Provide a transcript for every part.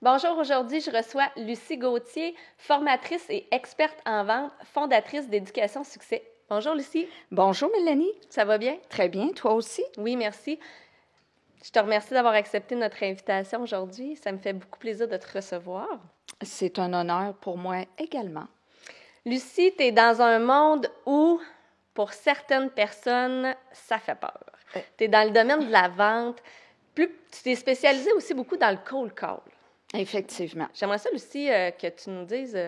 Bonjour, aujourd'hui, je reçois Lucie Gauthier, formatrice et experte en vente, fondatrice d'Éducation Succès. Bonjour, Lucie. Bonjour, Mélanie. Ça va bien? Très bien, toi aussi? Oui, merci. Je te remercie d'avoir accepté notre invitation aujourd'hui. Ça me fait beaucoup plaisir de te recevoir. C'est un honneur pour moi également. Lucie, tu es dans un monde où, pour certaines personnes, ça fait peur. Tu es dans le domaine de la vente. Tu t'es spécialisée aussi beaucoup dans le cold call. Effectivement. J'aimerais ça, Lucie, que tu nous dises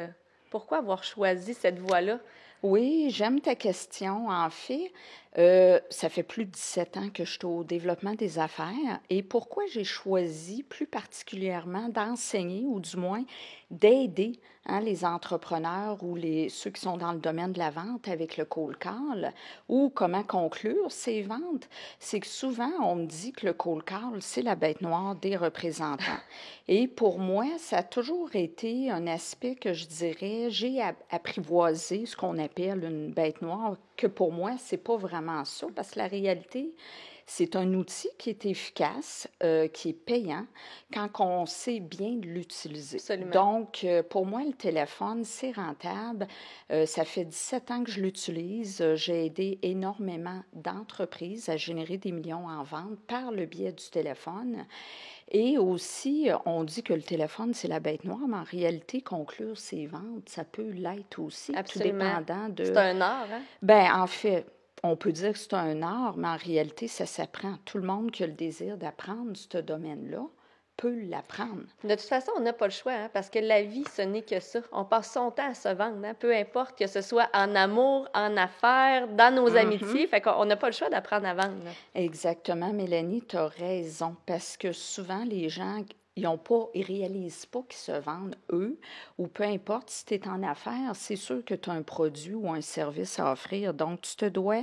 pourquoi avoir choisi cette voie-là. Oui, j'aime ta question. En fait, ça fait plus de 17 ans que je suis au développement des affaires. Et pourquoi j'ai choisi plus particulièrement d'enseigner ou du moins d'aider les entrepreneurs ou ceux qui sont dans le domaine de la vente avec le cold call ou comment conclure ces ventes, c'est que souvent on me dit que le cold call, c'est la bête noire des représentants. Et pour moi, ça a toujours été un aspect que je dirais, j'ai apprivoisé ce qu'on appelle une bête noire, que pour moi, c'est pas vraiment ça, parce que la réalité, c'est un outil qui est efficace, qui est payant, quand on sait bien l'utiliser. Absolument. Donc, pour moi, le téléphone, c'est rentable. Ça fait 17 ans que je l'utilise. J'ai aidé énormément d'entreprises à générer des millions en vente par le biais du téléphone. Et aussi, on dit que le téléphone, c'est la bête noire, mais en réalité, conclure ses ventes, ça peut l'être aussi, Absolument. tout dépendant de... C'est un art, hein? Bien, en fait, on peut dire que c'est un art, mais en réalité, ça s'apprend. Tout le monde qui a le désir d'apprendre ce domaine-là peut l'apprendre. De toute façon, on n'a pas le choix, hein, parce que la vie, ce n'est que ça. On passe son temps à se vendre, hein, peu importe que ce soit en amour, en affaires, dans nos amitiés. Fait qu'on n'a pas le choix d'apprendre à vendre. Là. Exactement, Mélanie, tu as raison, parce que souvent, les gens, ils réalisent pas qu'ils se vendent eux, ou peu importe, si tu es en affaires, c'est sûr que tu as un produit ou un service à offrir, donc tu te dois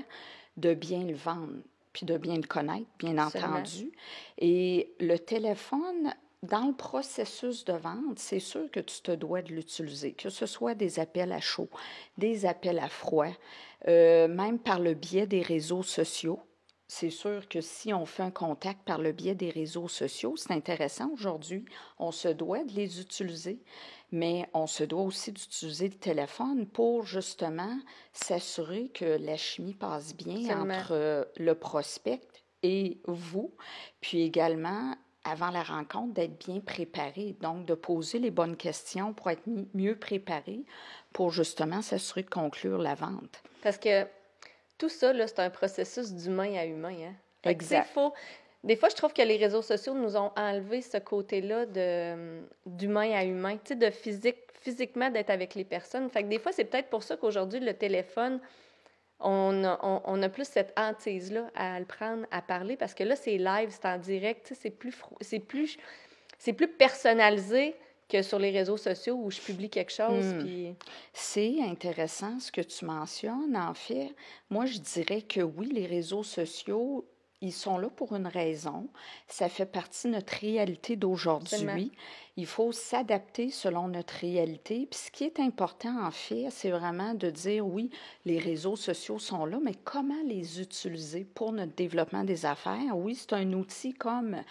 de bien le vendre, puis de bien le connaître, bien Absolument. entendu. Et le téléphone, dans le processus de vente, c'est sûr que tu te dois de l'utiliser, que ce soit des appels à chaud, des appels à froid, même par le biais des réseaux sociaux. C'est sûr que si on fait un contact par le biais des réseaux sociaux, c'est intéressant aujourd'hui, on se doit de les utiliser, mais on se doit aussi d'utiliser le téléphone pour justement s'assurer que la chimie passe bien Absolument. entre le prospect et vous, puis également avant la rencontre, d'être bien préparé, donc de poser les bonnes questions pour être mieux préparé pour justement s'assurer de conclure la vente. Parce que tout ça, là, c'est un processus d'humain à humain. Hein? Fait que, Exact. Des fois, je trouve que les réseaux sociaux nous ont enlevé ce côté-là d'humain à humain, tu sais, de physiquement d'être avec les personnes. Fait que des fois, c'est peut-être pour ça qu'aujourd'hui, le téléphone, on a plus cette hantise-là à le prendre, à parler, parce que là, c'est live, c'est en direct, tu sais, c'est plus personnalisé que sur les réseaux sociaux où je publie quelque chose, puis... C'est intéressant ce que tu mentionnes. En fait, moi, je dirais que oui, les réseaux sociaux, ils sont là pour une raison. Ça fait partie de notre réalité d'aujourd'hui. Il faut s'adapter selon notre réalité. Puis ce qui est important, en fait, c'est vraiment de dire, oui, les réseaux sociaux sont là, mais comment les utiliser pour notre développement des affaires? Oui, c'est un outil comme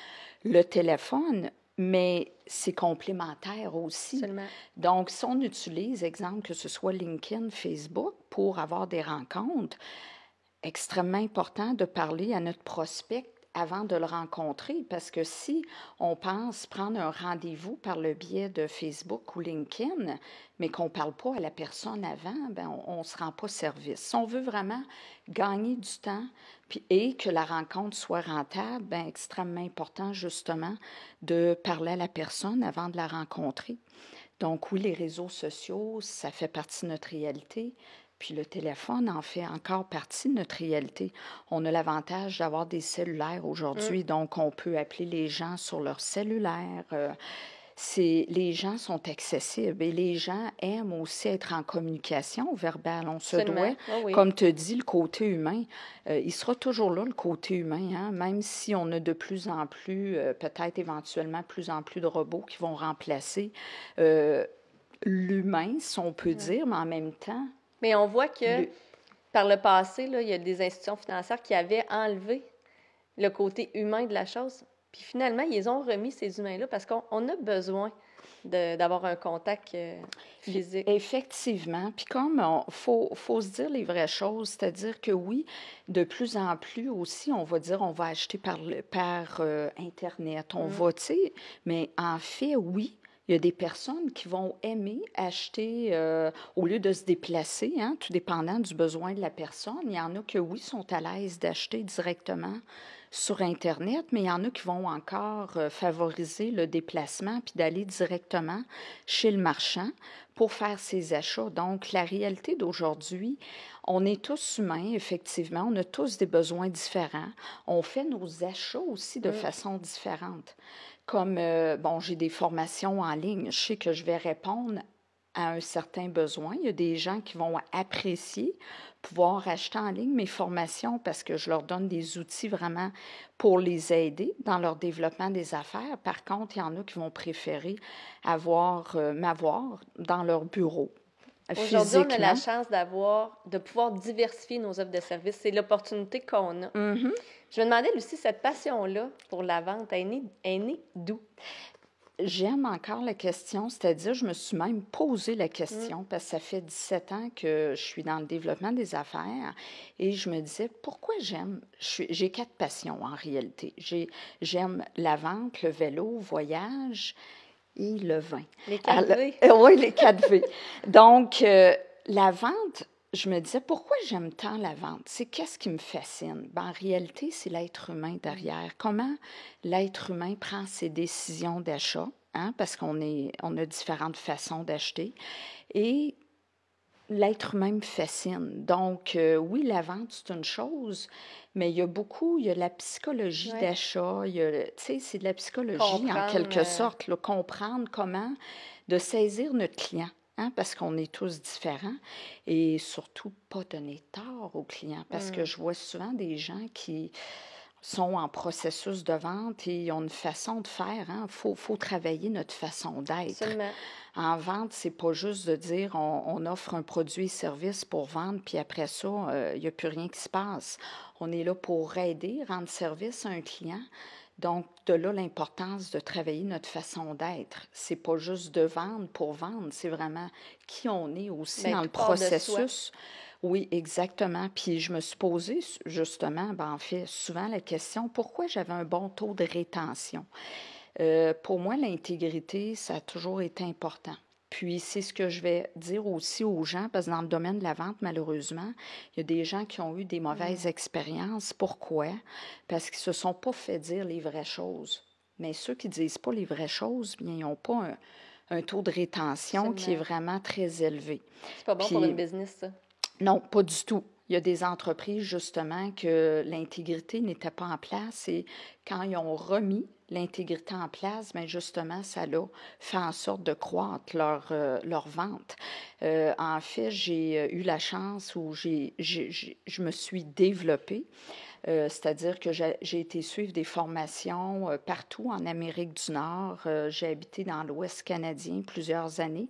le téléphone, mais c'est complémentaire aussi. Absolument. Donc, si on utilise, exemple, que ce soit LinkedIn, Facebook, pour avoir des rencontres, extrêmement important de parler à notre prospect avant de le rencontrer, parce que si on pense prendre un rendez-vous par le biais de Facebook ou LinkedIn, mais qu'on ne parle pas à la personne avant, ben on ne se rend pas service. Si on veut vraiment gagner du temps et que la rencontre soit rentable, ben extrêmement important justement de parler à la personne avant de la rencontrer. Donc oui, les réseaux sociaux, ça fait partie de notre réalité. Puis le téléphone en fait encore partie de notre réalité. On a l'avantage d'avoir des cellulaires aujourd'hui, donc on peut appeler les gens sur leur cellulaire. Les gens sont accessibles et les gens aiment aussi être en communication verbale. On se doit, comme tu dis, le côté humain, il sera toujours là, le côté humain, hein? Même si on a de plus en plus, peut-être éventuellement plus en plus de robots qui vont remplacer l'humain, si on peut dire, mais en même temps... Mais on voit que par le passé, là, il y a des institutions financières qui avaient enlevé le côté humain de la chose. Puis finalement, ils ont remis ces humains-là parce qu'on a besoin d'avoir un contact physique. Effectivement. Puis comme faut se dire les vraies choses, c'est-à-dire que oui, de plus en plus aussi, on va dire on va acheter par Internet, on va, tu sais, mais en fait, oui. Il y a des personnes qui vont aimer acheter au lieu de se déplacer, hein, tout dépendant du besoin de la personne. Il y en a que, oui, sont à l'aise d'acheter directement sur Internet, mais il y en a qui vont encore favoriser le déplacement puis d'aller directement chez le marchand pour faire ses achats. Donc, la réalité d'aujourd'hui, on est tous humains, effectivement, on a tous des besoins différents. On fait nos achats aussi de façon différente. Comme, bon, j'ai des formations en ligne, je sais que je vais répondre à un certain besoin. Il y a des gens qui vont apprécier pouvoir acheter en ligne mes formations parce que je leur donne des outils vraiment pour les aider dans leur développement des affaires. Par contre, il y en a qui vont préférer m'avoir dans leur bureau. Aujourd'hui, on a la Physiquement. chance de pouvoir diversifier nos offres de services. C'est l'opportunité qu'on a. Je me demandais, Lucie, cette passion-là pour la vente, elle est née d'où? J'aime encore la question, c'est-à-dire, je me suis même posé la question parce que ça fait 17 ans que je suis dans le développement des affaires et je me disais, pourquoi j'ai 4 passions en réalité. J'aime la vente, le vélo, voyage et le vin. Les 4 V. Oui, les 4 V. Donc, la vente, je me disais, pourquoi j'aime tant la vente? C'est qu'est-ce qui me fascine? Ben, en réalité, c'est l'être humain derrière. Comment l'être humain prend ses décisions d'achat, hein? Parce on a différentes façons d'acheter. Et l'être humain me fascine. Donc, oui, la vente, c'est une chose, mais il y a la psychologie d'achat, tu sais, c'est de la psychologie en quelque sorte, là, comprendre comment de saisir notre client. Hein, parce qu'on est tous différents et surtout pas donner tort aux clients parce que je vois souvent des gens qui sont en processus de vente et ils ont une façon de faire. Il faut travailler notre façon d'être. Absolument. En vente, c'est pas juste de dire on offre un produit et service pour vendre, puis après ça, il n'y a plus rien qui se passe. On est là pour aider, rendre service à un client. Donc, de là, l'importance de travailler notre façon d'être. C'est pas juste de vendre pour vendre, c'est vraiment qui on est aussi dans le processus. Oui, exactement. Puis je me suis posé justement, en fait, souvent la question, pourquoi j'avais un bon taux de rétention? Pour moi, l'intégrité, ça a toujours été important. Puis, c'est ce que je vais dire aussi aux gens, parce que dans le domaine de la vente, malheureusement, il y a des gens qui ont eu des mauvaises expériences. Pourquoi? Parce qu'ils ne se sont pas fait dire les vraies choses. Mais ceux qui ne disent pas les vraies choses, bien, ils n'ont pas un taux de rétention qui est vraiment très élevé. C'est pas bon pour une business, ça? Non, pas du tout. Il y a des entreprises, justement, que l'intégrité n'était pas en place et quand ils ont remis l'intégrité en place, bien justement, ça a fait en sorte de croître leur vente. En fait, j'ai eu la chance où je me suis développée, c'est-à-dire que j'ai été suivre des formations partout en Amérique du Nord. J'ai habité dans l'Ouest canadien plusieurs années.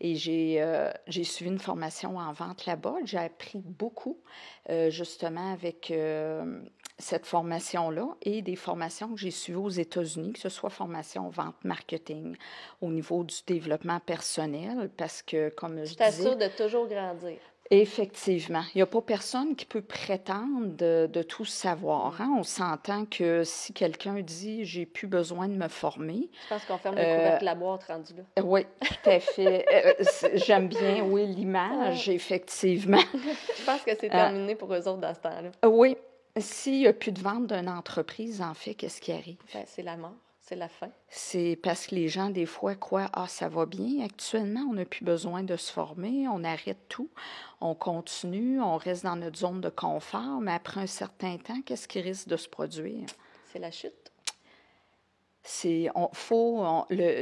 Et j'ai suivi une formation en vente là-bas. J'ai appris beaucoup, justement, avec cette formation-là et des formations que j'ai suivies aux États-Unis, que ce soit formation vente marketing, au niveau du développement personnel, parce que, comme je disais... Tu t'assures de toujours grandir. Effectivement. Il n'y a pas personne qui peut prétendre de tout savoir. Hein? On s'entend que si quelqu'un dit « j'ai plus besoin de me former », je pense qu'on ferme le couvercle de la boîte rendu là. Oui, tout à fait. J'aime bien, oui, l'image, effectivement. Je pense que c'est terminé pour eux autres dans ce temps-là. Oui. S'il n'y a plus de vente d'une entreprise, en fait, qu'est-ce qui arrive? Ben, c'est la mort. C'est la fin. C'est parce que les gens, des fois, croient « Ah, ça va bien. Actuellement, on n'a plus besoin de se former. On arrête tout. On continue. On reste dans notre zone de confort. » Mais après un certain temps, qu'est-ce qui risque de se produire? C'est la chute.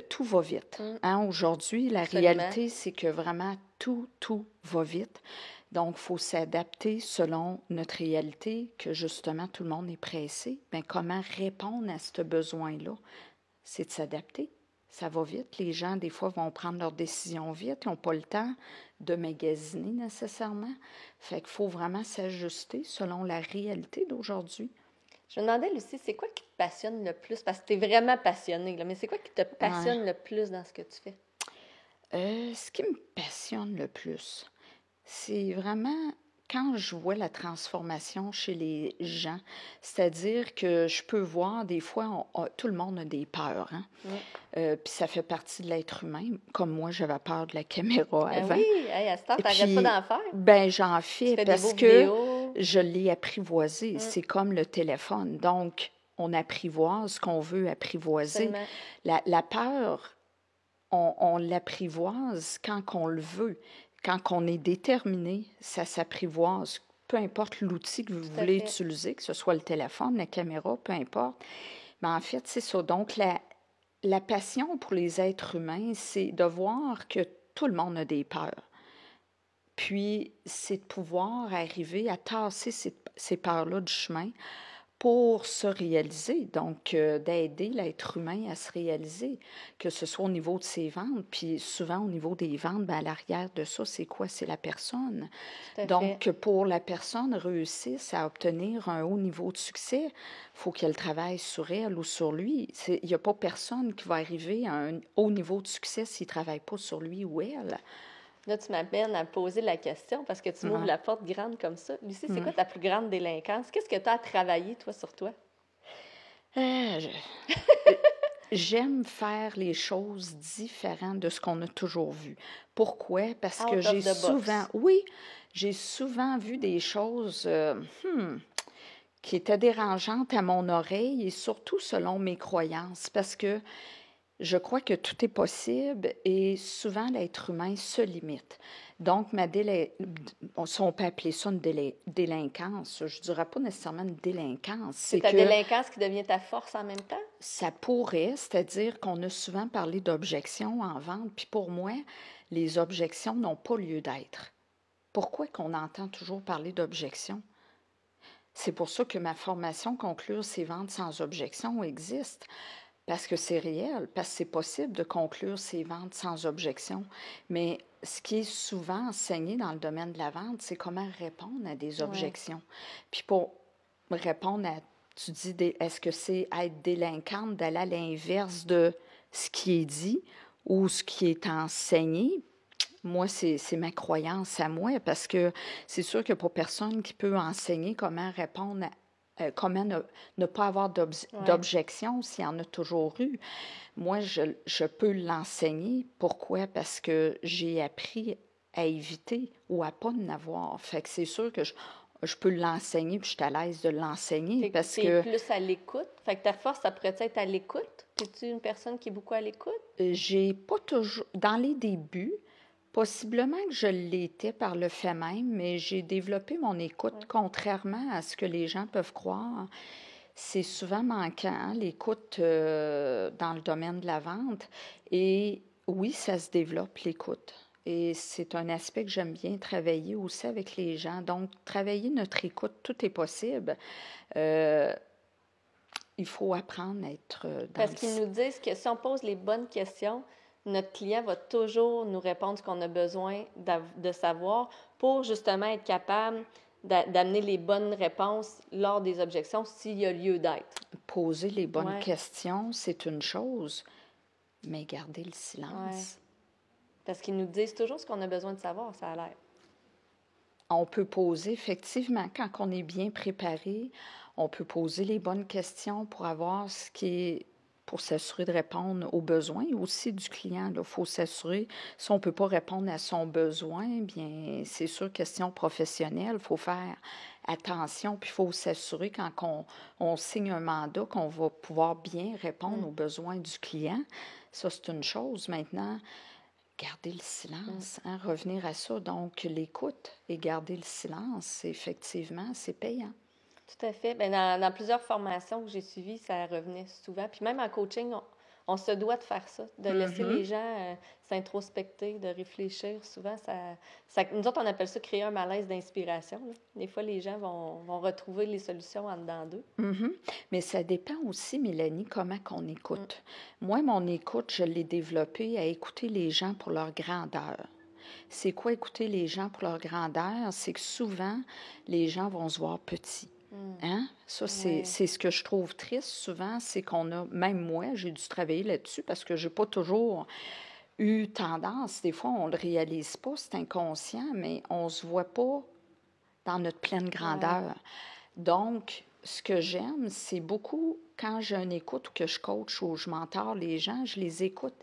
Tout va vite. Hein? Aujourd'hui, la réalité, c'est que vraiment, tout va vite. Donc, il faut s'adapter selon notre réalité, que justement, tout le monde est pressé. Bien, comment répondre à ce besoin-là? C'est de s'adapter. Ça va vite. Les gens, des fois, vont prendre leurs décisions vite. Ils n'ont pas le temps de magasiner nécessairement. Fait qu'il faut vraiment s'ajuster selon la réalité d'aujourd'hui. Je me demandais, Lucie, c'est quoi qui te passionne le plus? Parce que tu es vraiment passionnée, là, mais c'est quoi qui te Ouais. passionne le plus dans ce que tu fais? Ce qui me passionne le plus, c'est vraiment quand je vois la transformation chez les gens. C'est-à-dire que je peux voir des fois, tout le monde a des peurs, hein? Mm. Puis ça fait partie de l'être humain. Comme moi, j'avais peur de la caméra Ah avant. oui, hey, à cette heure, Et t'arrêtes pas puis, d'en faire. ben, j'en Tu fais fais des parce beaux que vidéos. je l'ai apprivoisé. Mm, C'est comme le téléphone. Donc, on apprivoise ce qu'on veut apprivoiser. absolument. La peur, on l'apprivoise quand on le veut. Quand on est déterminé, ça s'apprivoise. Peu importe l'outil que vous Tout à voulez fait. utiliser, que ce soit le téléphone, la caméra, peu importe. Mais en fait, c'est ça. Donc, la passion pour les êtres humains, c'est de voir que tout le monde a des peurs. Puis, c'est de pouvoir arriver à tasser ces peurs-là du chemin pour se réaliser, donc d'aider l'être humain à se réaliser, que ce soit au niveau de ses ventes, puis souvent au niveau des ventes, ben, à l'arrière de ça, c'est quoi? C'est la personne. Tout à fait. Donc, pour la personne réussisse à obtenir un haut niveau de succès, il faut qu'elle travaille sur elle ou sur lui. Il n'y a pas personne qui va arriver à un haut niveau de succès s'il ne travaille pas sur lui ou elle. Là, tu m'amènes à poser la question parce que tu m'ouvres Ouais. la porte grande comme ça. Lucie, c'est Mm. quoi ta plus grande délinquance? Qu'est-ce que tu as à travailler, toi, sur toi? Euh, J'aime faire les choses différentes de ce qu'on a toujours vu. Pourquoi? Parce que Out of the box. j'ai souvent vu des choses qui étaient dérangeantes à mon oreille et surtout selon mes croyances, parce que je crois que tout est possible et souvent l'être humain se limite. Donc, si on peut appeler ça une délinquance, je ne dirais pas nécessairement une délinquance, C'est c'est ta que délinquance qui devient ta force en même temps? ça pourrait, c'est-à-dire qu'on a souvent parlé d'objections en vente, puis pour moi, les objections n'ont pas lieu d'être. Pourquoi qu'on entend toujours parler d'objections? C'est pour ça que ma formation Conclure ses ventes sans objection existe, parce que c'est réel, parce que c'est possible de conclure ses ventes sans objection. Mais ce qui est souvent enseigné dans le domaine de la vente, c'est comment répondre à des Ouais. objections. Puis pour répondre à, tu dis, est-ce que c'est être délinquante d'aller à l'inverse de ce qui est dit ou ce qui est enseigné? Moi, c'est ma croyance à moi, parce que c'est sûr que pour personne qui peut enseigner comment répondre comment ne pas avoir Ouais. d'objection s'il y en a toujours eu. Moi, je peux l'enseigner. Pourquoi? Parce que j'ai appris à éviter ou à pas en avoir. Fait que c'est sûr que je peux l'enseigner, puis je suis à l'aise de l'enseigner Fait que parce tu es que plus à l'écoute. Fait que ta force, ça pourrait être à l'écoute. Es-tu une personne qui est beaucoup à l'écoute? j'ai pas toujours, dans les débuts, possiblement que je l'étais par le fait même, mais j'ai développé mon écoute, Ouais. contrairement à ce que les gens peuvent croire. C'est souvent manquant, hein, l'écoute dans le domaine de la vente. Et oui, ça se développe, l'écoute. Et c'est un aspect que j'aime bien travailler aussi avec les gens. Donc, travailler notre écoute, tout est possible. Euh, il faut apprendre à être dans Parce qu'ils nous disent que si on pose les bonnes questions, notre client va toujours nous répondre ce qu'on a besoin de savoir pour justement être capable d'amener les bonnes réponses lors des objections s'il y a lieu d'être. Poser les bonnes Ouais, questions, c'est une chose, mais garder le ouais. silence. Parce qu'ils nous disent toujours ce qu'on a besoin de savoir, ça a l'air. On peut poser, effectivement, quand on est bien préparé, on peut poser les bonnes questions pour avoir ce qui est, pour s'assurer de répondre aux besoins aussi du client. Il faut s'assurer, si on ne peut pas répondre à son besoin, bien, c'est sûr, question professionnelle, il faut faire attention, puis il faut s'assurer quand on signe un mandat qu'on va pouvoir bien répondre aux besoins du client. Ça, c'est une chose. Maintenant, garder le silence, hein, revenir à ça. Donc, l'écoute et garder le silence, effectivement, c'est payant. Tout à fait. Ben, dans plusieurs formations que j'ai suivies, ça revenait souvent. Puis même en coaching, on se doit de faire ça, de laisser les gens s'introspecter, de réfléchir. Souvent, nous autres, on appelle ça créer un malaise d'inspiration, là. Des fois, les gens vont retrouver les solutions en dedans d'eux. Mhm. Mais ça dépend aussi, Mélanie, comment qu'on écoute. Moi, mon écoute, je l'ai développée à écouter les gens pour leur grandeur. C'est quoi écouter les gens pour leur grandeur? C'est que souvent, les gens vont se voir petits. Hein? Ça, Oui. c'est ce que je trouve triste souvent, c'est qu'on a, même moi, j'ai dû travailler là-dessus parce que j'ai pas toujours eu tendance, des fois, on le réalise pas, c'est inconscient, mais on se voit pas dans notre pleine Ouais. grandeur. Donc, ce que j'aime, c'est beaucoup quand j'ai une écoute ou que je coach ou je mentor les gens, je les écoute.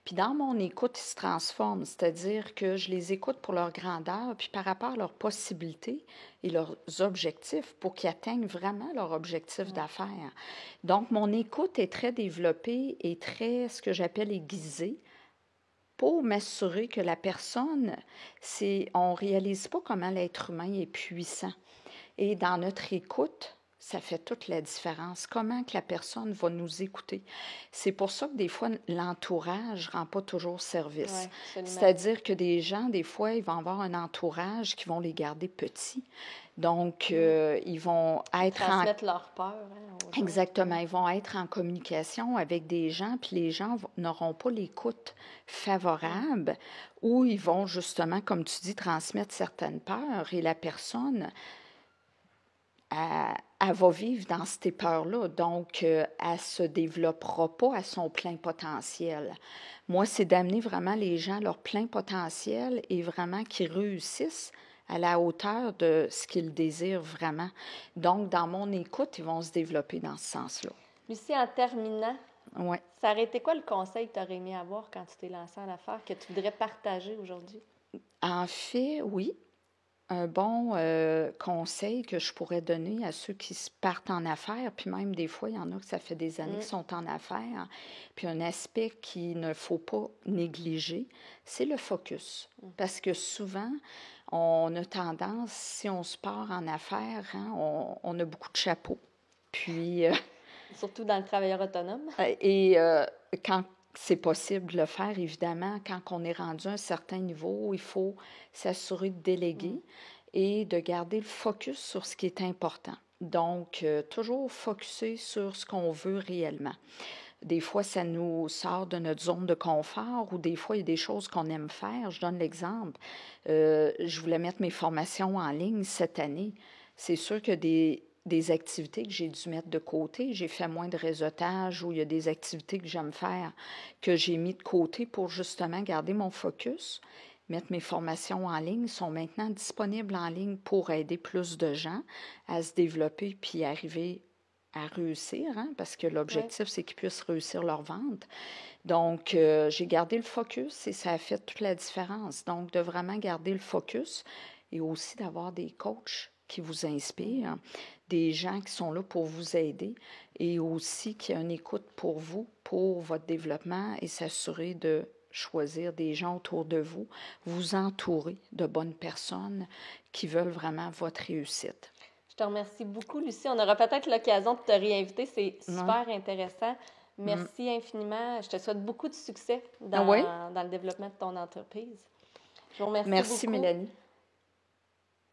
Puis dans mon écoute, ils se transforment, c'est-à-dire que je les écoute pour leur grandeur, puis par rapport à leurs possibilités et leurs objectifs pour qu'ils atteignent vraiment leur objectif d'affaires. Donc, mon écoute est très développée et très, ce que j'appelle aiguisée, pour m'assurer que la personne, on ne réalise pas comment l'être humain est puissant. Et dans notre écoute, ça fait toute la différence. Comment que la personne va nous écouter. C'est pour ça que des fois, l'entourage ne rend pas toujours service. Oui, absolument. C'est-à-dire que des gens, des fois, ils vont avoir un entourage qui vont les garder petits. Donc, ils vont être en... Transmettre leur peur aux gens. Exactement. Ils vont être en communication avec des gens, puis les gens n'auront pas l'écoute favorable, ou ils vont justement, comme tu dis, transmettre certaines peurs et la personne, elle va vivre dans ces peurs-là. Donc, elle ne se développera pas à son plein potentiel. Moi, c'est d'amener vraiment les gens à leur plein potentiel et vraiment qu'ils réussissent à la hauteur de ce qu'ils désirent vraiment. Donc, dans mon écoute, ils vont se développer dans ce sens-là. Lucie, en terminant, Ouais. ça aurait été quoi le conseil que tu aurais aimé avoir quand tu t'es lancée en affaires, que tu voudrais partager aujourd'hui? En fait, oui. Un bon conseil que je pourrais donner à ceux qui se partent en affaires, puis même des fois, il y en a que ça fait des années qu'ils sont en affaires, puis un aspect qu'il ne faut pas négliger, c'est le focus. Parce que souvent, on a tendance, si on se part en affaires, hein, on a beaucoup de chapeaux. Puis, Surtout dans le travailleur autonome. et quand c'est possible de le faire, évidemment, quand on est rendu à un certain niveau, il faut s'assurer de déléguer et de garder le focus sur ce qui est important. Donc, toujours focuser sur ce qu'on veut réellement. Des fois, ça nous sort de notre zone de confort ou des fois, il y a des choses qu'on aime faire. Je donne l'exemple. Je voulais mettre mes formations en ligne cette année. C'est sûr que des activités que j'ai dû mettre de côté. J'ai fait moins de réseautage ou il y a des activités que j'aime faire que j'ai mis de côté pour justement garder mon focus. Mettre mes formations en ligne sont maintenant disponibles en ligne pour aider plus de gens à se développer puis arriver à réussir, hein, parce que l'objectif, c'est qu'ils puissent réussir leur vente. Donc, j'ai gardé le focus et ça a fait toute la différence. Donc, de vraiment garder le focus et aussi d'avoir des coachs qui vous inspirent, des gens qui sont là pour vous aider et aussi qui ont une écoute pour vous, pour votre développement et s'assurer de choisir des gens autour de vous, vous entourer de bonnes personnes qui veulent vraiment votre réussite. Je te remercie beaucoup, Lucie. On aura peut-être l'occasion de te réinviter. C'est super Ouais. intéressant. Merci infiniment. Je te souhaite beaucoup de succès Oui. dans le développement de ton entreprise. Je vous remercie Merci, beaucoup. Mélanie.